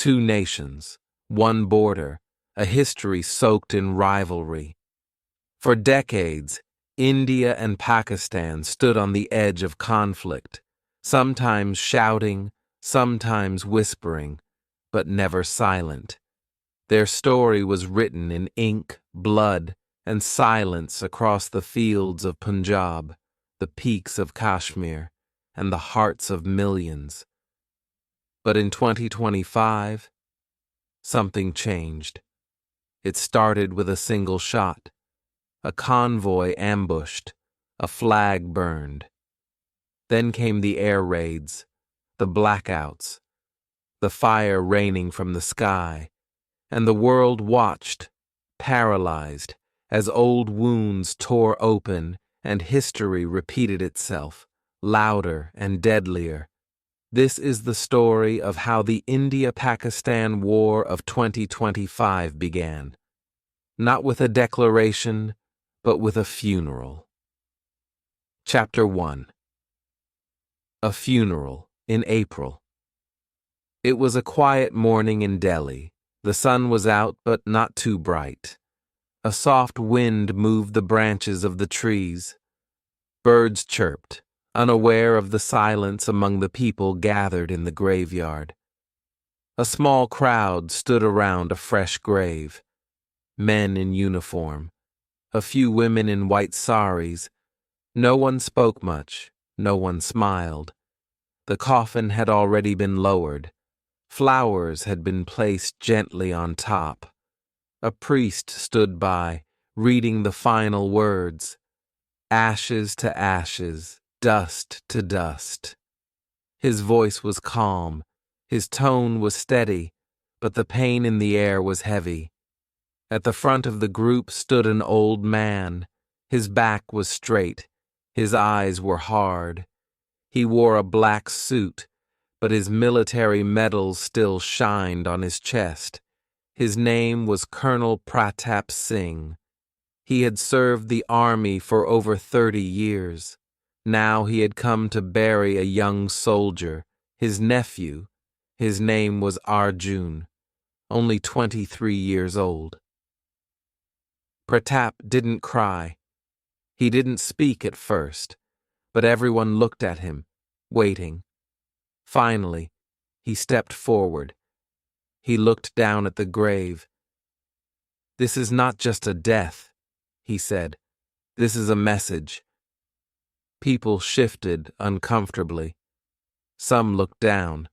Two nations, one border, a history soaked in rivalry. For decades, India and Pakistan stood on the edge of conflict, sometimes shouting, sometimes whispering, but never silent. Their story was written in ink, blood, and silence across the fields of Punjab, the peaks of Kashmir, and the hearts of millions. But in 2025, something changed. It started with a single shot, a convoy ambushed, a flag burned. Then came the air raids, the blackouts, the fire raining from the sky, and the world watched, paralyzed, as old wounds tore open and history repeated itself, louder and deadlier. This is the story of how the India-Pakistan War of 2025 began. Not with a declaration, but with a funeral. Chapter 1. A funeral in April. It was a quiet morning in Delhi. The sun was out, but not too bright. A soft wind moved the branches of the trees. Birds chirped, unaware of the silence among the people gathered in the graveyard. A small crowd stood around a fresh grave. Men in uniform, a few women in white saris. No one spoke much, no one smiled. The coffin had already been lowered. Flowers had been placed gently on top. A priest stood by, reading the final words. Ashes to ashes, dust to dust. His voice was calm, his tone was steady, but the pain in the air was heavy. At the front of the group stood an old man. His back was straight, his eyes were hard. He wore a black suit, but his military medals still shined on his chest. His name was Colonel Pratap Singh. He had served the army for over 30 years. Now he had come to bury a young soldier, his nephew. His name was Arjun, only 23 years old. Pratap didn't cry. He didn't speak at first, but everyone looked at him, waiting. Finally, he stepped forward. He looked down at the grave. "This is not just a death," he said. "This is a message." People shifted uncomfortably. Some looked down.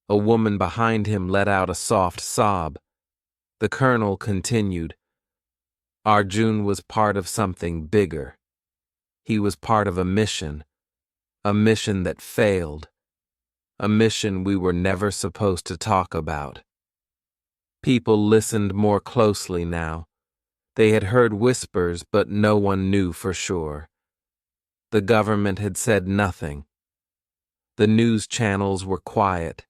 A woman behind him let out a soft sob. The colonel continued. Arjun was part of something bigger. He was part of a mission that failed, a mission we were never supposed to talk about. People listened more closely now. They had heard whispers, but no one knew for sure. The government had said nothing. The news channels were quiet,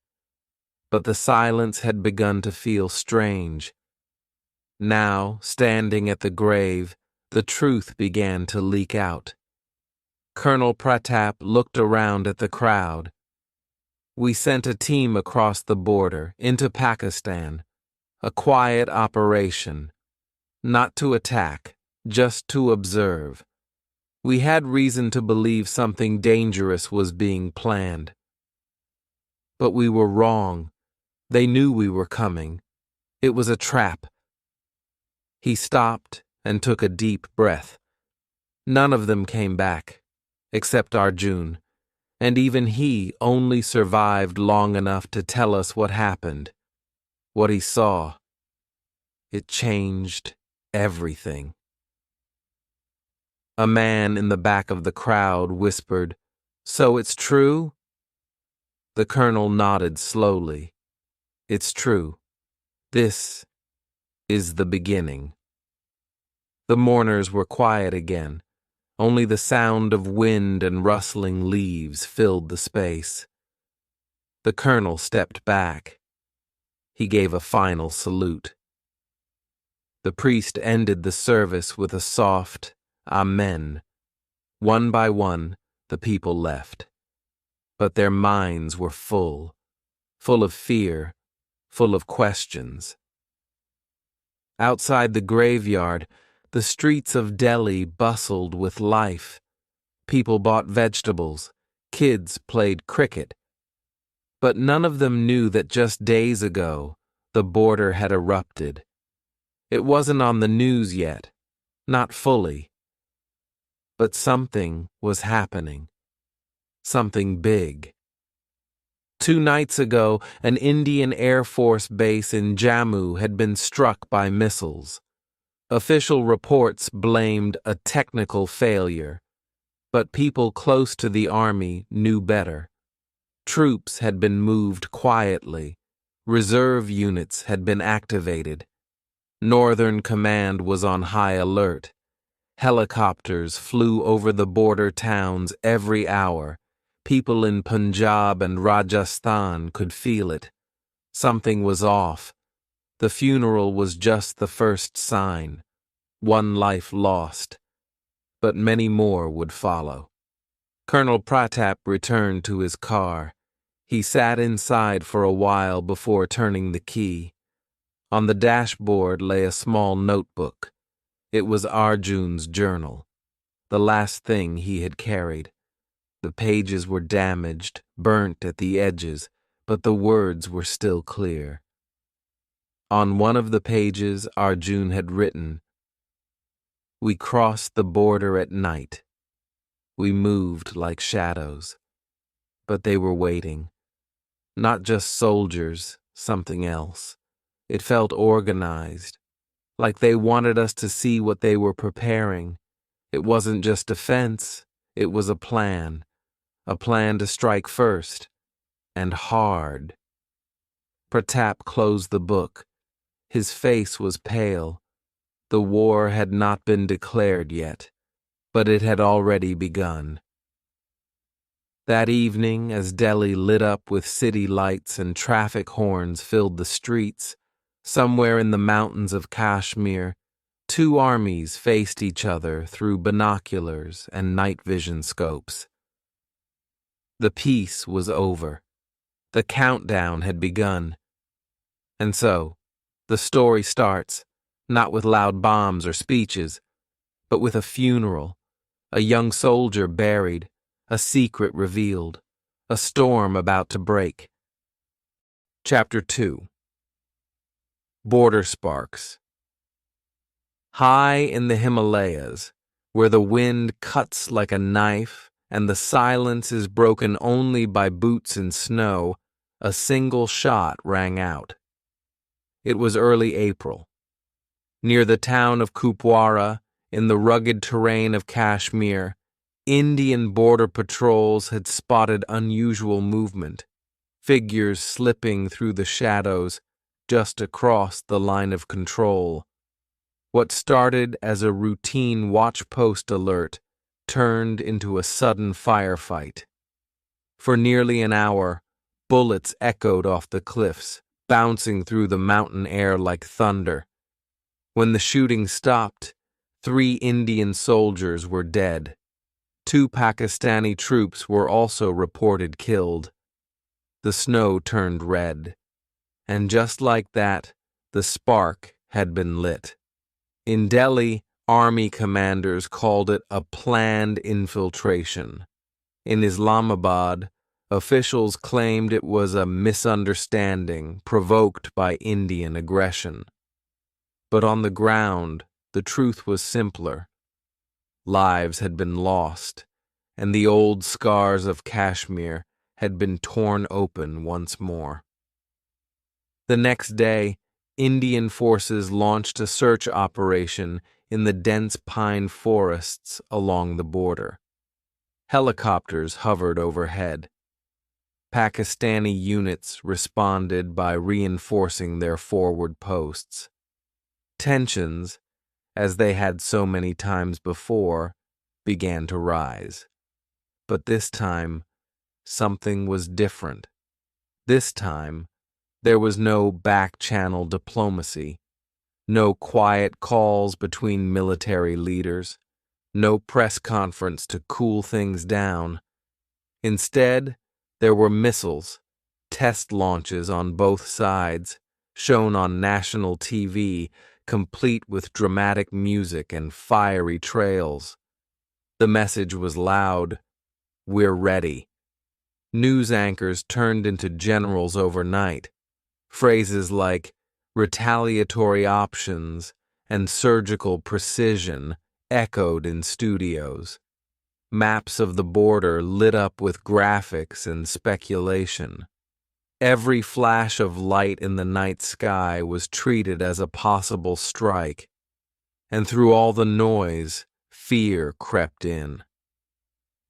but the silence had begun to feel strange. Now, standing at the grave, the truth began to leak out. Colonel Pratap looked around at the crowd. "We sent a team across the border, into Pakistan, a quiet operation, not to attack, just to observe. We had reason to believe something dangerous was being planned. But we were wrong. They knew we were coming. It was a trap." He stopped and took a deep breath. None of them came back, except Arjun, and even he only survived long enough to tell us what happened, what he saw. It changed everything. A man in the back of the crowd whispered, "So it's true?" The colonel nodded slowly. "It's true. This is the beginning." The mourners were quiet again. Only the sound of wind and rustling leaves filled the space. The colonel stepped back. He gave a final salute. The priest ended the service with a soft Amen. One by one, the people left. But their minds were full of fear, full of questions. Outside the graveyard, the streets of Delhi bustled with life. People bought vegetables, kids played cricket. But none of them knew that just days ago, the border had erupted. It wasn't on the news yet, not fully. But something was happening. Something big. 2 nights ago, an Indian Air Force base in Jammu had been struck by missiles. Official reports blamed a technical failure, but people close to the army knew better. Troops had been moved quietly. Reserve units had been activated. Northern Command was on high alert. Helicopters flew over the border towns every hour. People in Punjab and Rajasthan could feel it. Something was off. The funeral was just the first sign. One life lost. But many more would follow. Colonel Pratap returned to his car. He sat inside for a while before turning the key. On the dashboard lay a small notebook. It was Arjun's journal, the last thing he had carried. The pages were damaged, burnt at the edges, but the words were still clear. On one of the pages, Arjun had written, "We crossed the border at night. We moved like shadows. But they were waiting. Not just soldiers, something else. It felt organized, like they wanted us to see what they were preparing. It wasn't just defense, it was a plan to strike first, and hard." Pratap closed the book. His face was pale. The war had not been declared yet, but it had already begun. That evening, as Delhi lit up with city lights and traffic horns filled the streets, somewhere in the mountains of Kashmir, 2 armies faced each other through binoculars and night vision scopes. The peace was over. The countdown had begun. And so, the story starts, not with loud bombs or speeches, but with a funeral, a young soldier buried, a secret revealed, a storm about to break. Chapter 2. Border Sparks. High in the Himalayas, where the wind cuts like a knife and the silence is broken only by boots in snow, a single shot rang out. It was early April. Near the town of Kupwara, in the rugged terrain of Kashmir, Indian border patrols had spotted unusual movement, figures slipping through the shadows just across the line of control. What started as a routine watch post alert turned into a sudden firefight. For nearly an hour, bullets echoed off the cliffs, bouncing through the mountain air like thunder. When the shooting stopped, 3 Indian soldiers were dead. 2 Pakistani troops were also reported killed. The snow turned red. And just like that, the spark had been lit. In Delhi, army commanders called it a planned infiltration. In Islamabad, officials claimed it was a misunderstanding provoked by Indian aggression. But on the ground, the truth was simpler. Lives had been lost, and the old scars of Kashmir had been torn open once more. The next day, Indian forces launched a search operation in the dense pine forests along the border. Helicopters hovered overhead. Pakistani units responded by reinforcing their forward posts. Tensions, as they had so many times before, began to rise. But this time, something was different. This time, there was no back-channel diplomacy, no quiet calls between military leaders, no press conference to cool things down. Instead, there were missiles, test launches on both sides, shown on national TV, complete with dramatic music and fiery trails. The message was loud: "We're ready." News anchors turned into generals overnight. Phrases like retaliatory options and surgical precision echoed in studios. Maps of the border lit up with graphics and speculation. Every flash of light in the night sky was treated as a possible strike, and through all the noise, fear crept in.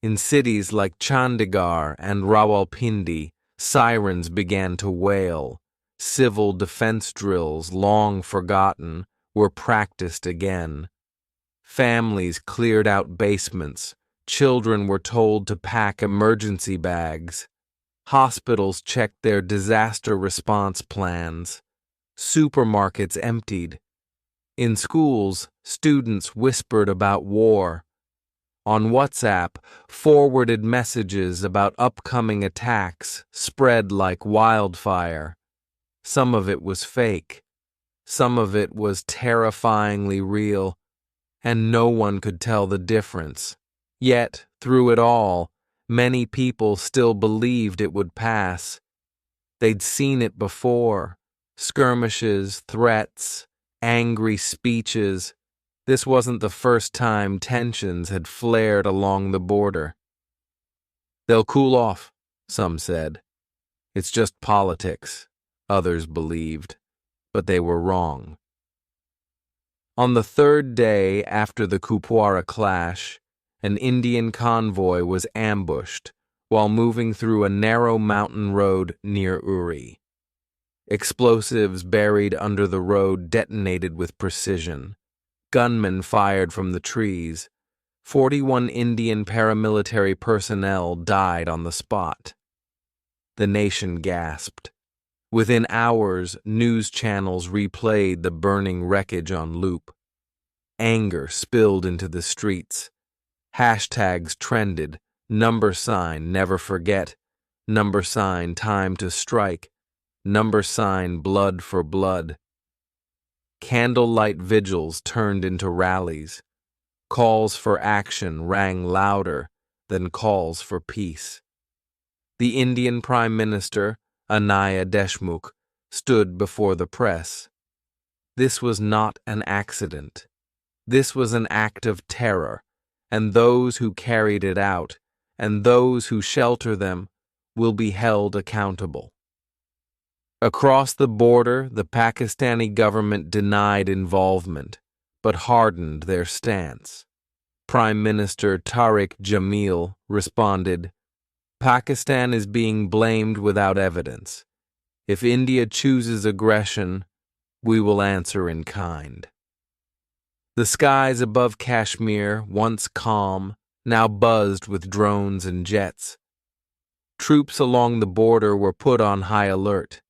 In cities like Chandigarh and Rawalpindi, sirens began to wail. Civil defense drills, long forgotten, were practiced again. Families cleared out basements. Children were told to pack emergency bags. Hospitals checked their disaster response plans. Supermarkets emptied. In schools, students whispered about war. On WhatsApp, forwarded messages about upcoming attacks spread like wildfire. Some of it was fake. Some of it was terrifyingly real, and no one could tell the difference. Yet, through it all, many people still believed it would pass. They'd seen it before: skirmishes, threats, angry speeches. This wasn't the first time tensions had flared along the border. "They'll cool off," some said. "It's just politics," others believed, but they were wrong. On the third day after the Kupwara clash, an Indian convoy was ambushed while moving through a narrow mountain road near Uri. Explosives buried under the road detonated with precision. Gunmen fired from the trees. 41 Indian paramilitary personnel died on the spot. The nation gasped. Within hours, news channels replayed the burning wreckage on loop. Anger spilled into the streets. Hashtags trended: #, never forget, #, time to strike, #, blood for blood. Candlelight vigils turned into rallies. Calls for action rang louder than calls for peace. The Indian Prime Minister, Anaya Deshmukh, stood before the press. This was not an accident. This was an act of terror, and those who carried it out, and those who shelter them, will be held accountable. Across the border, the Pakistani government denied involvement, but hardened their stance. Prime Minister Tariq Jamil responded, "Pakistan is being blamed without evidence. If India chooses aggression, we will answer in kind." The skies above Kashmir, once calm, now buzzed with drones and jets. Troops along the border were put on high alert.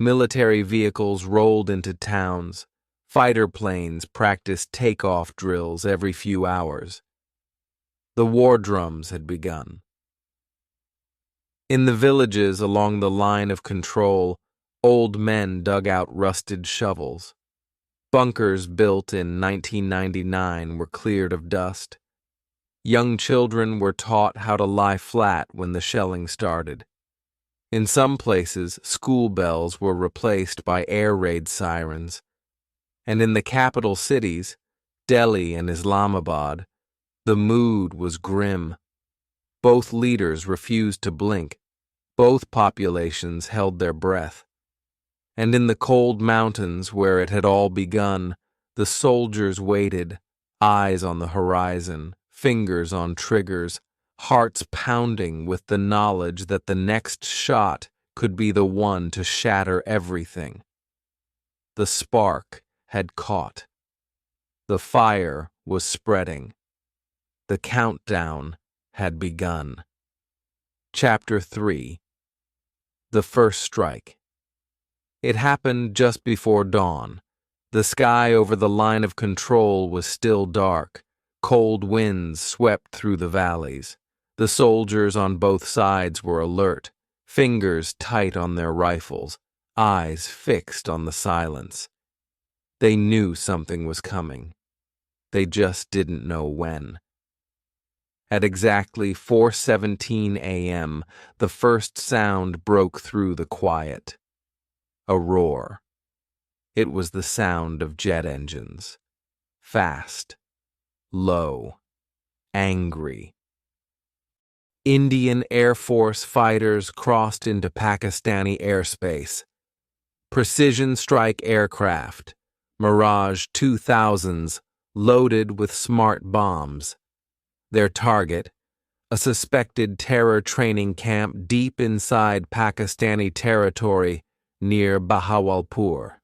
Military vehicles rolled into towns. Fighter planes practiced takeoff drills every few hours. The war drums had begun. In the villages along the line of control, old men dug out rusted shovels. Bunkers built in 1999 were cleared of dust. Young children were taught how to lie flat when the shelling started. In some places, school bells were replaced by air raid sirens. And in the capital cities, Delhi and Islamabad, the mood was grim. Both leaders refused to blink. Both populations held their breath. And in the cold mountains where it had all begun, the soldiers waited, eyes on the horizon, fingers on triggers, hearts pounding with the knowledge that the next shot could be the one to shatter everything. The spark had caught. The fire was spreading. The countdown had begun. Chapter 3. The First Strike. It happened just before dawn. The sky over the line of control was still dark. Cold winds swept through the valleys. The soldiers on both sides were alert, fingers tight on their rifles, eyes fixed on the silence. They knew something was coming. They just didn't know when. At exactly 4:17 a.m., the first sound broke through the quiet. A roar. It was the sound of jet engines. Fast. Low. Angry. Indian Air Force fighters crossed into Pakistani airspace. Precision strike aircraft, Mirage 2000s, loaded with smart bombs. Their target, a suspected terror training camp deep inside Pakistani territory near Bahawalpur.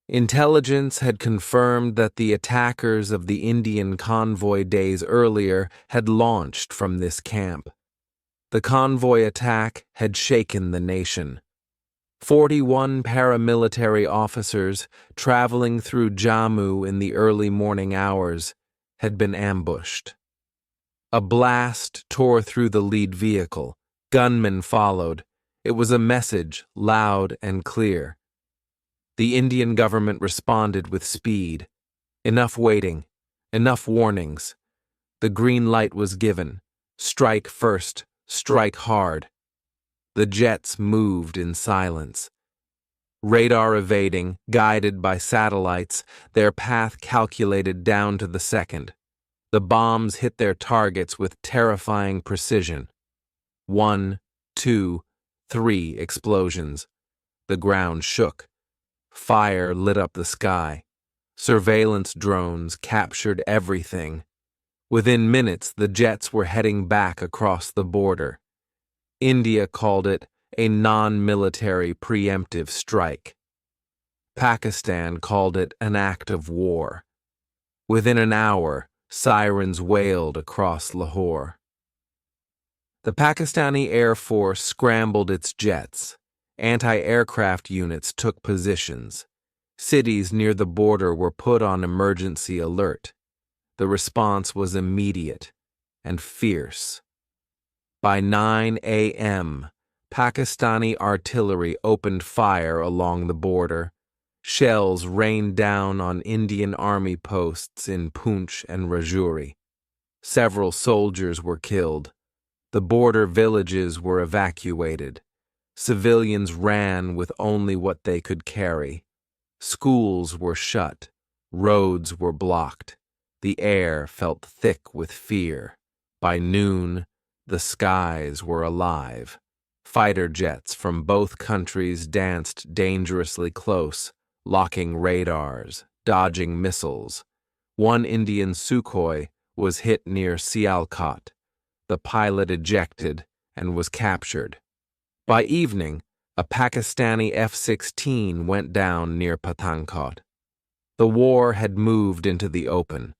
Intelligence had confirmed that the attackers of the Indian convoy days earlier had launched from this camp. The convoy attack had shaken the nation. 41 paramilitary officers traveling through Jammu in the early morning hours had been ambushed. A blast tore through the lead vehicle. Gunmen followed. It was a message, loud and clear. The Indian government responded with speed. Enough waiting, enough warnings. The green light was given. Strike first, strike hard. The jets moved in silence. Radar evading, guided by satellites, their path calculated down to the second. The bombs hit their targets with terrifying precision. 1, 2, 3 explosions. The ground shook. Fire lit up the sky. Surveillance drones captured everything. Within minutes, the jets were heading back across the border. India called it a non-military preemptive strike. Pakistan called it an act of war. Within an hour, sirens wailed across Lahore. The Pakistani Air Force scrambled its jets. Anti-aircraft units took positions. Cities near the border were put on emergency alert. The response was immediate and fierce. By 9 a.m., Pakistani artillery opened fire along the border. Shells rained down on Indian Army posts in Poonch and Rajouri. Several soldiers were killed. The border villages were evacuated. Civilians ran with only what they could carry. Schools were shut. Roads were blocked. The air felt thick with fear. By noon, the skies were alive. Fighter jets from both countries danced dangerously close, locking radars, dodging missiles. One Indian Sukhoi was hit near Sialkot. The pilot ejected and was captured. By evening, a Pakistani F-16 went down near Pathankot. The war had moved into the open.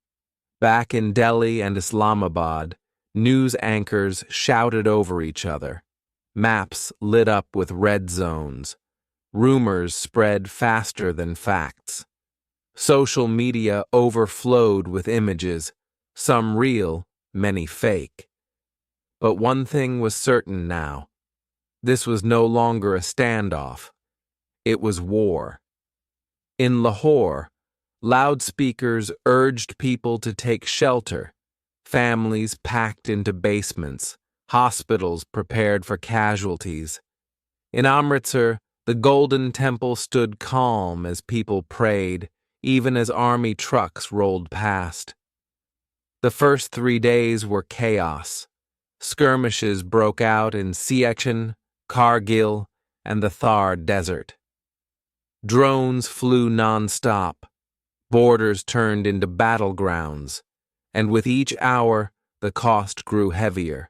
Back in Delhi and Islamabad, news anchors shouted over each other. Maps lit up with red zones. Rumors spread faster than facts. Social media overflowed with images, some real, many fake. But one thing was certain now. This was no longer a standoff. It was war. In Lahore, loudspeakers urged people to take shelter. Families packed into basements. Hospitals prepared for casualties. In Amritsar, the Golden Temple stood calm as people prayed, even as army trucks rolled past. The first 3 days were chaos. Skirmishes broke out in Siachen, Kargil, and the Thar Desert. Drones flew non-stop. Borders turned into battlegrounds, and with each hour, the cost grew heavier.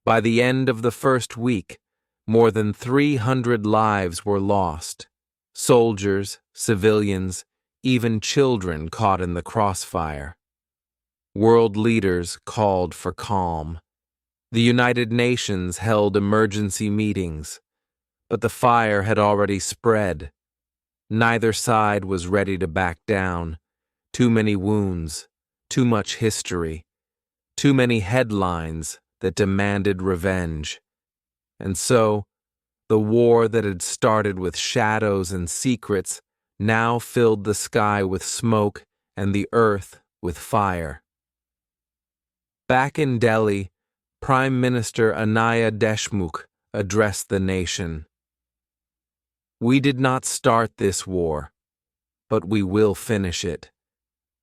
By the end of the first week, more than 300 lives were lost. Soldiers, civilians, even children caught in the crossfire. World leaders called for calm. The United Nations held emergency meetings, but the fire had already spread. Neither side was ready to back down. Too many wounds, too much history, too many headlines that demanded revenge. And so, The war that had started with shadows and secrets now filled the sky with smoke and the earth with fire. Back in Delhi, Prime Minister Anaya Deshmukh addressed the nation. "We did not start this war, but we will finish it.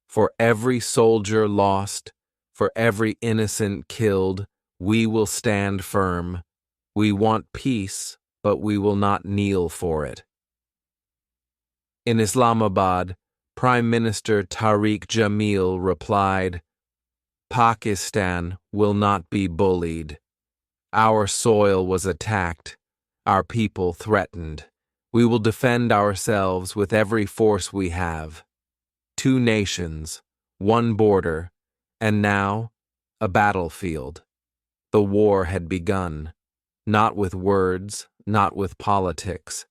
For every soldier lost, for every innocent killed, we will stand firm. We want peace, but we will not kneel for it." In Islamabad, Prime Minister Tariq Jamil replied, "Pakistan will not be bullied. Our soil was attacked, our people threatened. We will defend ourselves with every force we have. 2 nations, 1 border, and now a battlefield." The war had begun, not with words, not with politics,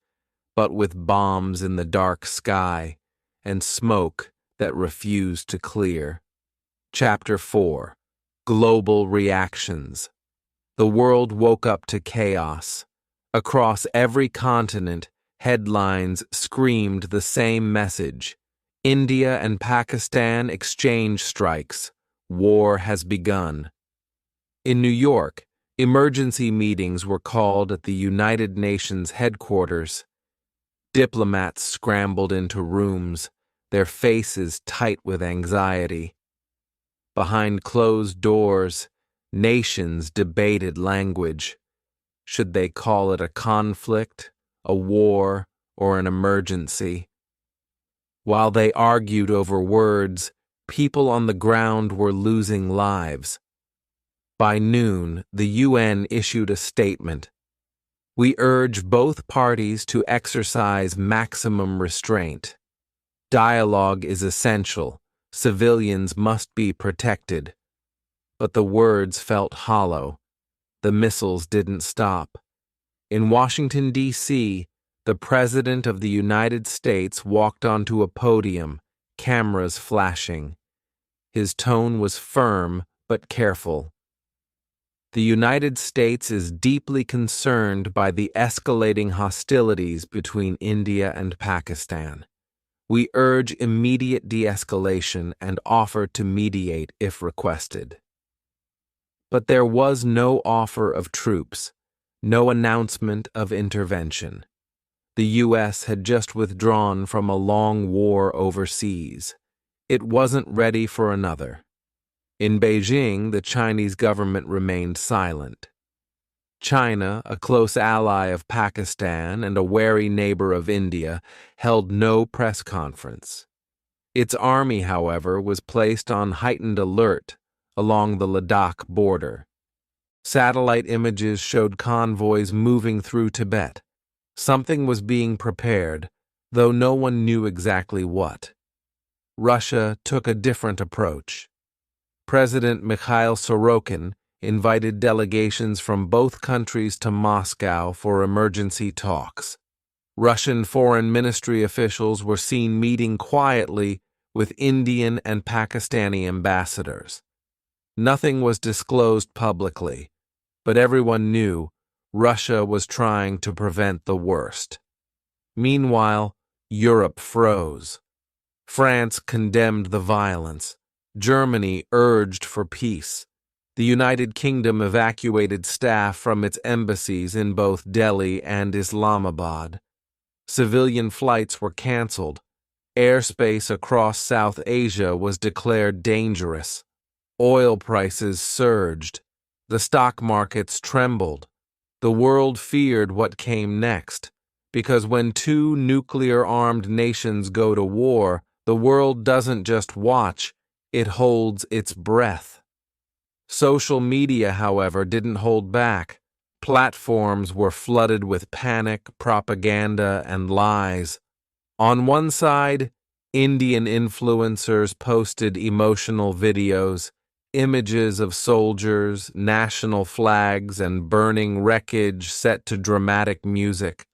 but with bombs in the dark sky and smoke that refused to clear. Chapter 4: Global Reactions. The world woke up to chaos. Across every continent, headlines screamed the same message. India and Pakistan exchange strikes. War has begun. In New York, emergency meetings were called at the United Nations headquarters. Diplomats scrambled into rooms, their faces tight with anxiety. Behind closed doors, nations debated language. Should they call it a conflict, a war, or an emergency? While they argued over words, people on the ground were losing lives. By noon, the UN issued a statement. "We urge both parties to exercise maximum restraint. Dialogue is essential. Civilians must be protected." But the words felt hollow. The missiles didn't stop. In Washington, D.C., the President of the United States walked onto a podium, cameras flashing. His tone was firm but careful. "The United States is deeply concerned by the escalating hostilities between India and Pakistan. We urge immediate de-escalation and offer to mediate if requested." But there was no offer of troops, no announcement of intervention. The U.S. had just withdrawn from a long war overseas. It wasn't ready for another. In Beijing, the Chinese government remained silent. China, a close ally of Pakistan and a wary neighbor of India, held no press conference. Its army, however, was placed on heightened alert along the Ladakh border. Satellite images showed convoys moving through Tibet. Something was being prepared, though no one knew exactly what. Russia took a different approach. President Mikhail Sorokin invited delegations from both countries to Moscow for emergency talks. Russian foreign ministry officials were seen meeting quietly with Indian and Pakistani ambassadors. Nothing was disclosed publicly, but everyone knew Russia was trying to prevent the worst. Meanwhile, Europe froze. France condemned the violence. Germany urged for peace. The United Kingdom evacuated staff from its embassies in both Delhi and Islamabad. Civilian flights were canceled. Airspace across South Asia was declared dangerous. Oil prices surged. The stock markets trembled. The world feared what came next, because when 2 nuclear-armed nations go to war, the world doesn't just watch, it holds its breath. Social media, however, didn't hold back. Platforms were flooded with panic, propaganda, and lies. On one side, Indian influencers posted emotional videos, images of soldiers, national flags, and burning wreckage set to dramatic music.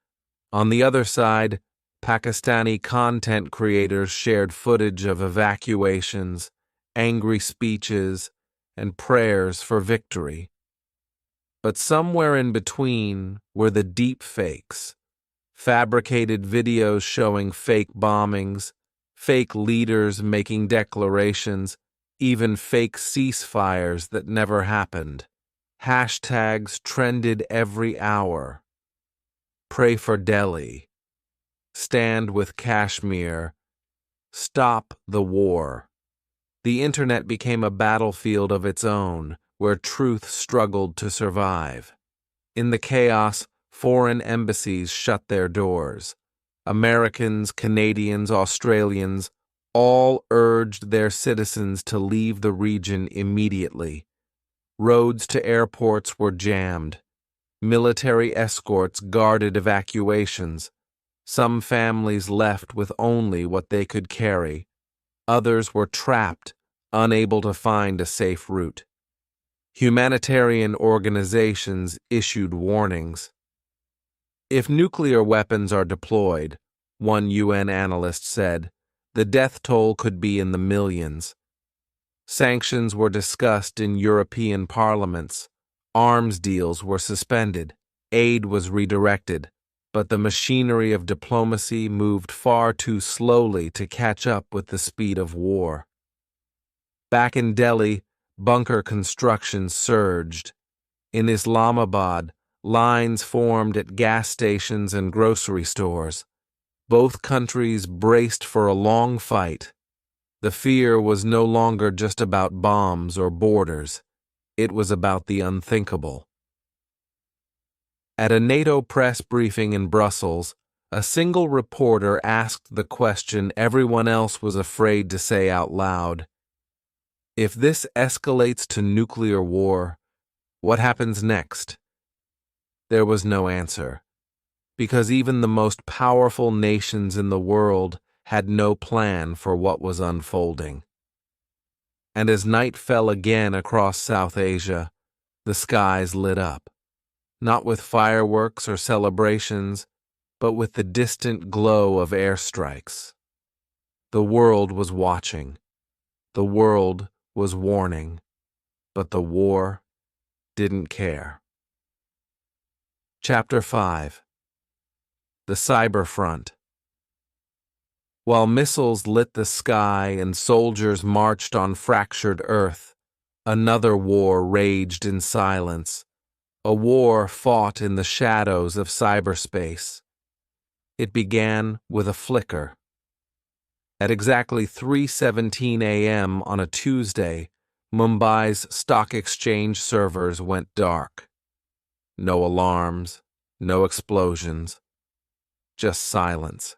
On the other side, Pakistani content creators shared footage of evacuations, angry speeches, and prayers for victory. But somewhere in between were the deep fakes, fabricated videos showing fake bombings, fake leaders making declarations, even fake ceasefires that never happened. Hashtags trended every hour. Pray for Delhi. Stand with Kashmir. Stop the war. The internet became a battlefield of its own, where truth struggled to survive. In the chaos, foreign embassies shut their doors. Americans, Canadians, Australians, all urged their citizens to leave the region immediately. Roads to airports were jammed. Military escorts guarded evacuations. Some families left with only what they could carry. Others were trapped, unable to find a safe route. Humanitarian organizations issued warnings. If nuclear weapons are deployed, one UN analyst said, the death toll could be in the millions. Sanctions were discussed in European parliaments. Arms deals were suspended. Aid was redirected. But the machinery of diplomacy moved far too slowly to catch up with the speed of war. Back in Delhi, bunker construction surged. In Islamabad, lines formed at gas stations and grocery stores. Both countries braced for a long fight. The fear was no longer just about bombs or borders. It was about the unthinkable. At a NATO press briefing in Brussels, a single reporter asked the question everyone else was afraid to say out loud. If this escalates to nuclear war, what happens next? There was no answer, because even the most powerful nations in the world had no plan for what was unfolding. And as night fell again across South Asia, the skies lit up. Not with fireworks or celebrations, but with the distant glow of airstrikes. The world was watching. The world was warning. But the war didn't care. Chapter 5. The Cyber Front. While missiles lit the sky and soldiers marched on fractured earth, another war raged in silence. A war fought in the shadows of cyberspace. It began with a flicker. At exactly 3:17 a.m. on a Tuesday, Mumbai's stock exchange servers went dark. No alarms, no explosions, just silence.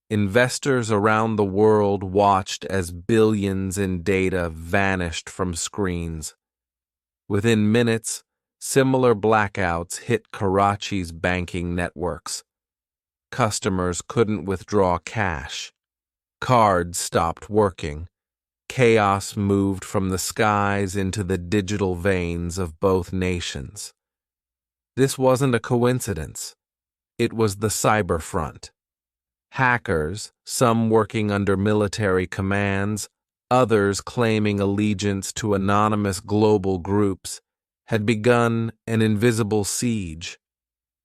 Investors around the world watched as billions in data vanished from screens. Within minutes, similar blackouts hit Karachi's banking networks. Customers couldn't withdraw cash. Cards stopped working. Chaos moved from the skies into the digital veins of both nations. This wasn't a coincidence. It was the cyber front. Hackers, some working under military commands, others claiming allegiance to anonymous global groups, had begun an invisible siege.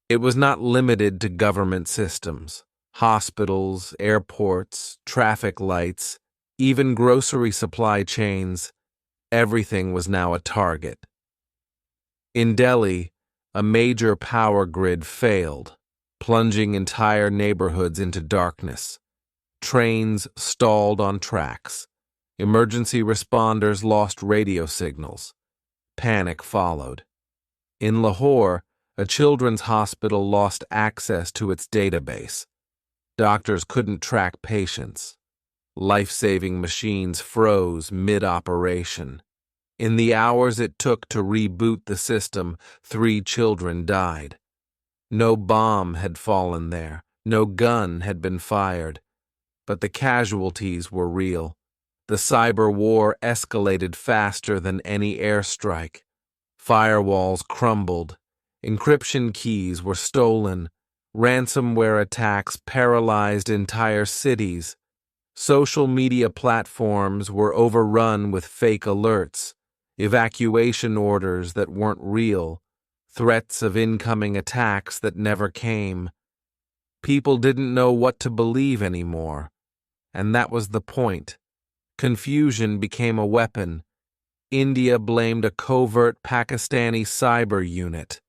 It was not limited to government systems. Hospitals, airports, traffic lights, even grocery supply chains, everything was now a target. In Delhi, a major power grid failed, plunging entire neighborhoods into darkness. Trains stalled on tracks. Emergency responders lost radio signals. Panic followed. In Lahore, a children's hospital lost access to its database. Doctors couldn't track patients. Life-saving machines froze mid-operation. In the hours it took to reboot the system, 3 children died. No bomb had fallen there. No gun had been fired. But the casualties were real. The cyber war escalated faster than any airstrike. Firewalls crumbled. Encryption keys were stolen. Ransomware attacks paralyzed entire cities. Social media platforms were overrun with fake alerts. evacuation orders that weren't real, threats of incoming attacks that never came. People didn't know what to believe anymore, and that was the point. Confusion became a weapon. India blamed a covert Pakistani cyber unit.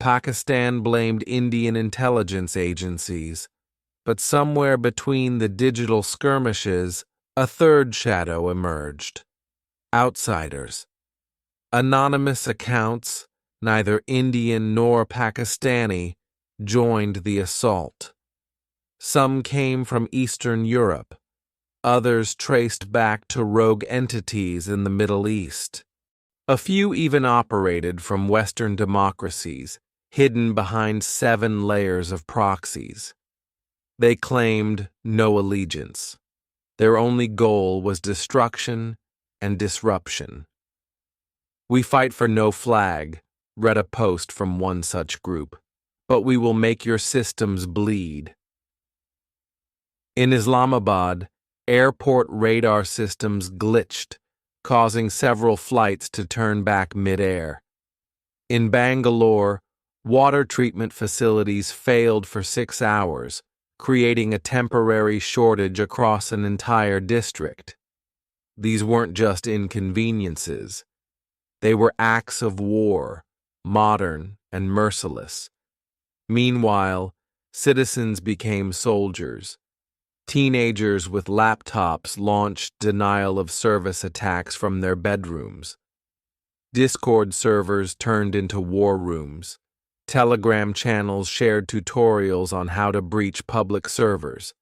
Pakistan blamed Indian intelligence agencies. But somewhere between the digital skirmishes, a third shadow emerged. Outsiders. Anonymous accounts, neither Indian nor Pakistani, joined the assault. Some came from Eastern Europe. Others traced back to rogue entities in the Middle East. A few even operated from Western democracies, hidden behind 7 layers of proxies. They claimed no allegiance. Their only goal was destruction and disruption. "We fight for no flag," read a post from one such group, "but we will make your systems bleed." In Islamabad, airport radar systems glitched, causing several flights to turn back mid-air. In Bangalore, water treatment facilities failed for 6 hours, creating a temporary shortage across an entire district. These weren't just inconveniences. They were acts of war, modern and merciless. Meanwhile, citizens became soldiers. Teenagers with laptops launched denial-of-service attacks from their bedrooms. Discord servers turned into war rooms. Telegram channels shared tutorials on how to breach public servers.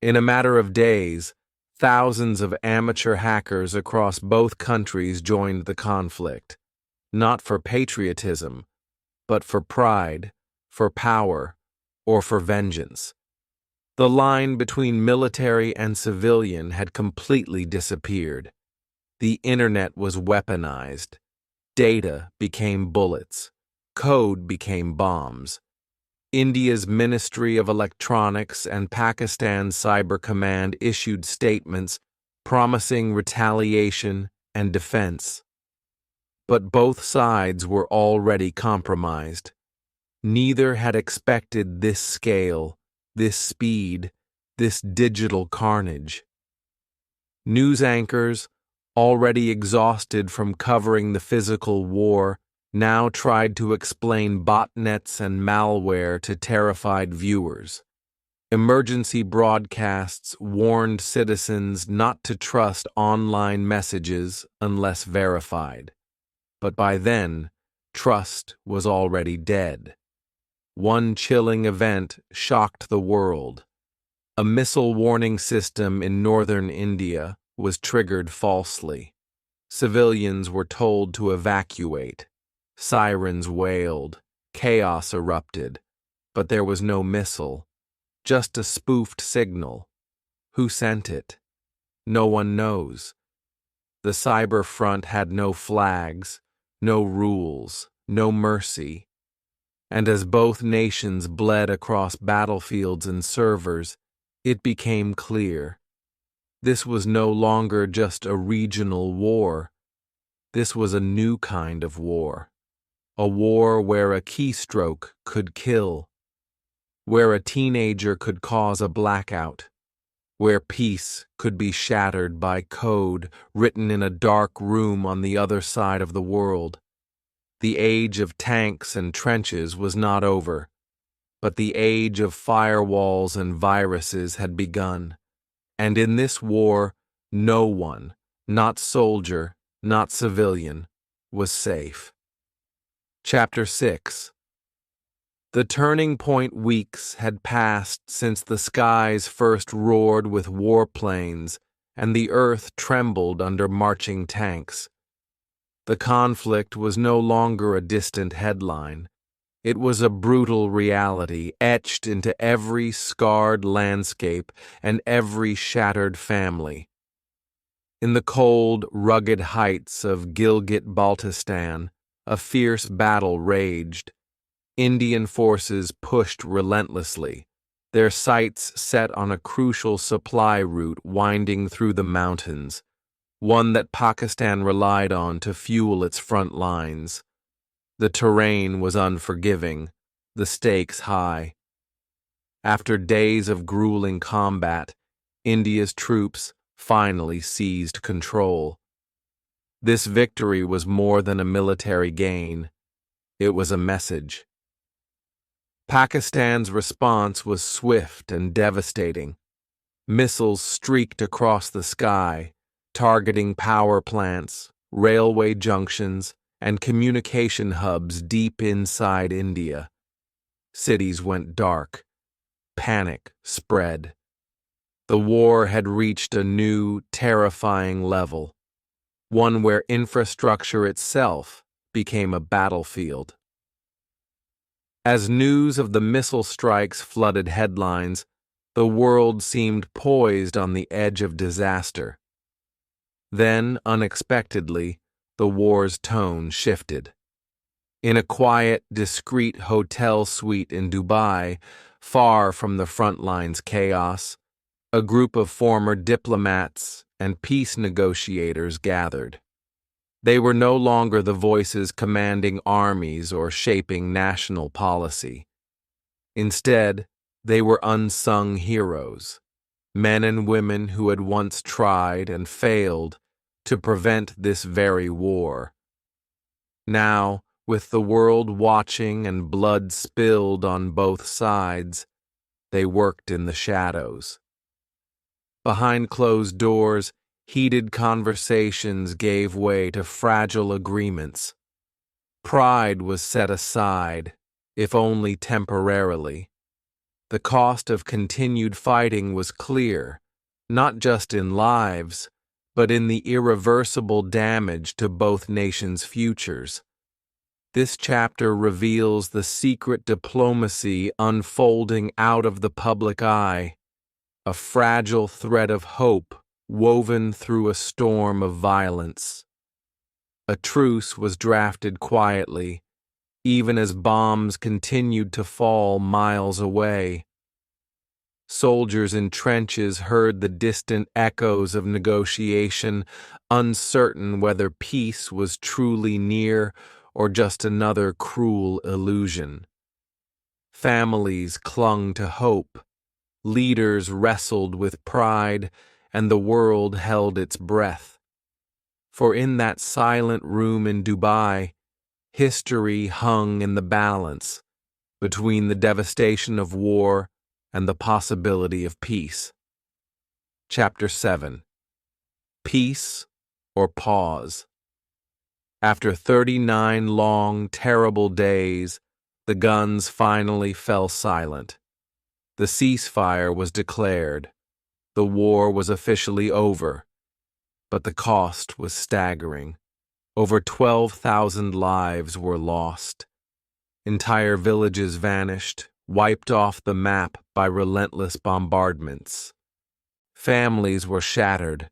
In a matter of days, thousands of amateur hackers across both countries joined the conflict, not for patriotism, but for pride, for power, or for vengeance. The line between military and civilian had completely disappeared. The internet was weaponized. Data became bullets. Code became bombs. India's Ministry of Electronics and Pakistan's Cyber Command issued statements promising retaliation and defense. But both sides were already compromised. Neither had expected this scale, this speed, this digital carnage. News anchors, already exhausted from covering the physical war, now tried to explain botnets and malware to terrified viewers. Emergency broadcasts warned citizens not to trust online messages unless verified. But by then, trust was already dead. One chilling event shocked the world. A missile warning system in northern India was triggered falsely. Civilians were told to evacuate. Sirens wailed. Chaos erupted. But there was no missile, just a spoofed signal. Who sent it? No one knows. The cyber front had no flags, no rules, no mercy. And as both nations bled across battlefields and servers, it became clear. This was no longer just a regional war. This was a new kind of war. A war where a keystroke could kill, where a teenager could cause a blackout, where peace could be shattered by code written in a dark room on the other side of the world. The age of tanks and trenches was not over, but the age of firewalls and viruses had begun. And in this war, no one, not soldier, not civilian, was safe. Chapter 6. The turning point weeks had passed since the skies first roared with warplanes and the earth trembled under marching tanks. The conflict was no longer a distant headline. It was a brutal reality etched into every scarred landscape and every shattered family. In the cold, rugged heights of Gilgit-Baltistan, a fierce battle raged. Indian forces pushed relentlessly, their sights set on a crucial supply route winding through the mountains. one that Pakistan relied on to fuel its front lines. The terrain was unforgiving, the stakes high. After days of grueling combat, India's troops finally seized control. This victory was more than a military gain. It was a message. Pakistan's response was swift and devastating. Missiles streaked across the sky, targeting power plants, railway junctions, and communication hubs deep inside India. Cities went dark. Panic spread. The war had reached a new, terrifying level, one where infrastructure itself became a battlefield. As news of the missile strikes flooded headlines, the world seemed poised on the edge of disaster. Then, unexpectedly, the war's tone shifted. In a quiet, discreet hotel suite in Dubai, far from the front line's chaos, a group of former diplomats and peace negotiators gathered. They were no longer the voices commanding armies or shaping national policy. Instead, they were unsung heroes, men and women who had once tried and failed to prevent this very war. Now, with the world watching and blood spilled on both sides, they worked in the shadows. Behind closed doors, heated conversations gave way to fragile agreements. Pride was set aside, if only temporarily. The cost of continued fighting was clear, not just in lives, but in the irreversible damage to both nations' futures. This chapter reveals the secret diplomacy unfolding out of the public eye, a fragile thread of hope woven through a storm of violence. A truce was drafted quietly, even as bombs continued to fall miles away. Soldiers in trenches heard the distant echoes of negotiation, uncertain whether peace was truly near or just another cruel illusion. Families clung to hope, leaders wrestled with pride, and the world held its breath. For in that silent room in Dubai, history hung in the balance between the devastation of war and the possibility of peace. Chapter 7. Peace or Pause. After 39 long, terrible days, the guns finally fell silent. The ceasefire was declared. The war was officially over. But the cost was staggering. Over 12,000 lives were lost. Entire villages vanished, wiped off the map by relentless bombardments. Families were shattered,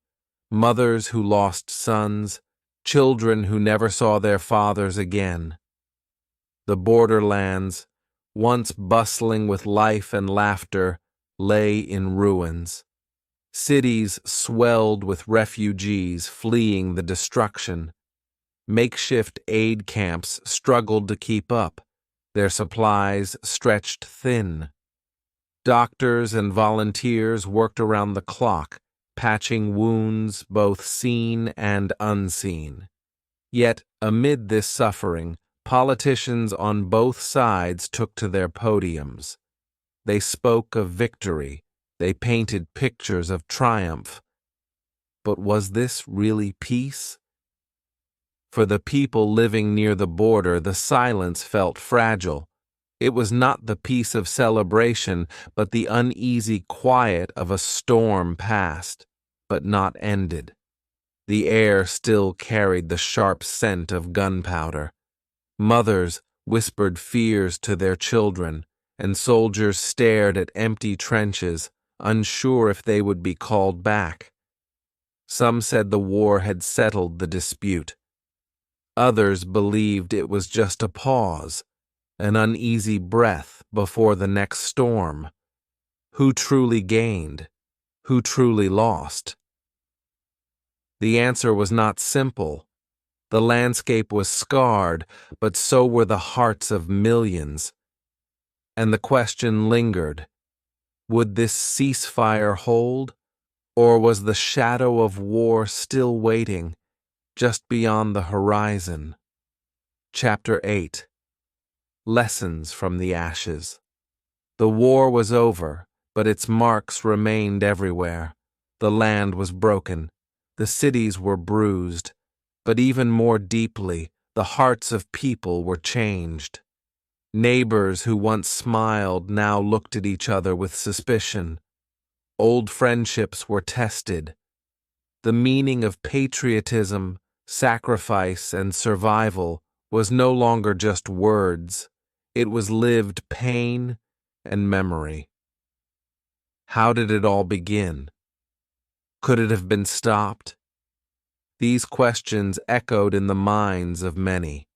mothers who lost sons, children who never saw their fathers again. The borderlands, once bustling with life and laughter, lay in ruins. Cities swelled with refugees fleeing the destruction. Makeshift aid camps struggled to keep up, their supplies stretched thin. Doctors and volunteers worked around the clock, patching wounds both seen and unseen. Yet, amid this suffering, politicians on both sides took to their podiums. They spoke of victory. They painted pictures of triumph. But was this really peace? For the people living near the border, the silence felt fragile. It was not the peace of celebration, but the uneasy quiet of a storm past, but not ended. The air still carried the sharp scent of gunpowder. Mothers whispered fears to their children, and soldiers stared at empty trenches, unsure if they would be called back. Some said the war had settled the dispute. Others believed it was just a pause, an uneasy breath before the next storm. Who truly gained? Who truly lost? The answer was not simple. The landscape was scarred, but so were the hearts of millions. And the question lingered: would this ceasefire hold, or was the shadow of war still waiting just beyond the horizon? Chapter 8. Lessons from the Ashes. The war was over, but its marks remained everywhere. The land was broken. The cities were bruised. But even more deeply, the hearts of people were changed. Neighbors who once smiled now looked at each other with suspicion. Old friendships were tested. The meaning of patriotism, sacrifice, and survival was no longer just words. It was lived pain and memory. How did it all begin? Could it have been stopped? These questions echoed in the minds of many.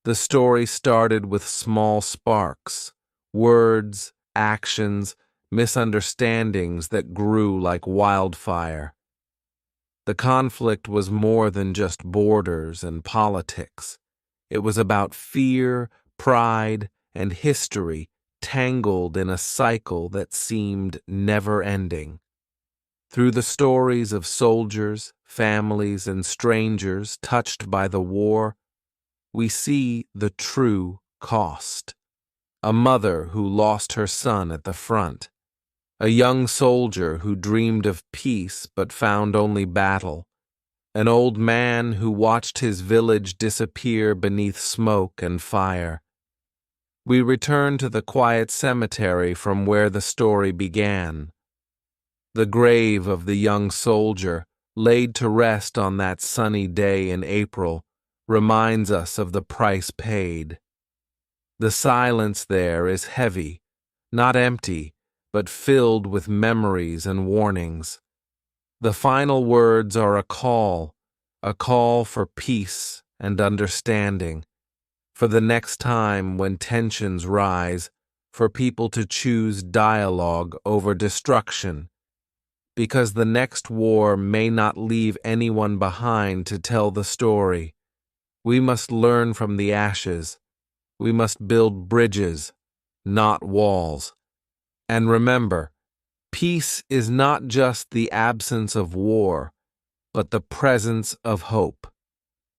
The story started with small sparks, words, actions, misunderstandings that grew like wildfire. The conflict was more than just borders and politics. It was about fear, pride, and history tangled in a cycle that seemed never-ending. Through the stories of soldiers, families, and strangers touched by the war, we see the true cost. A mother who lost her son at the front. A young soldier who dreamed of peace but found only battle. An old man who watched his village disappear beneath smoke and fire. We return to the quiet cemetery from where the story began. The grave of the young soldier, laid to rest on that sunny day in April, reminds us of the price paid. The silence there is heavy, not empty, but filled with memories and warnings. The final words are a call for peace and understanding, for the next time when tensions rise, for people to choose dialogue over destruction, because the next war may not leave anyone behind to tell the story. We must learn from the ashes. We must build bridges, not walls. And remember, peace is not just the absence of war, but the presence of hope.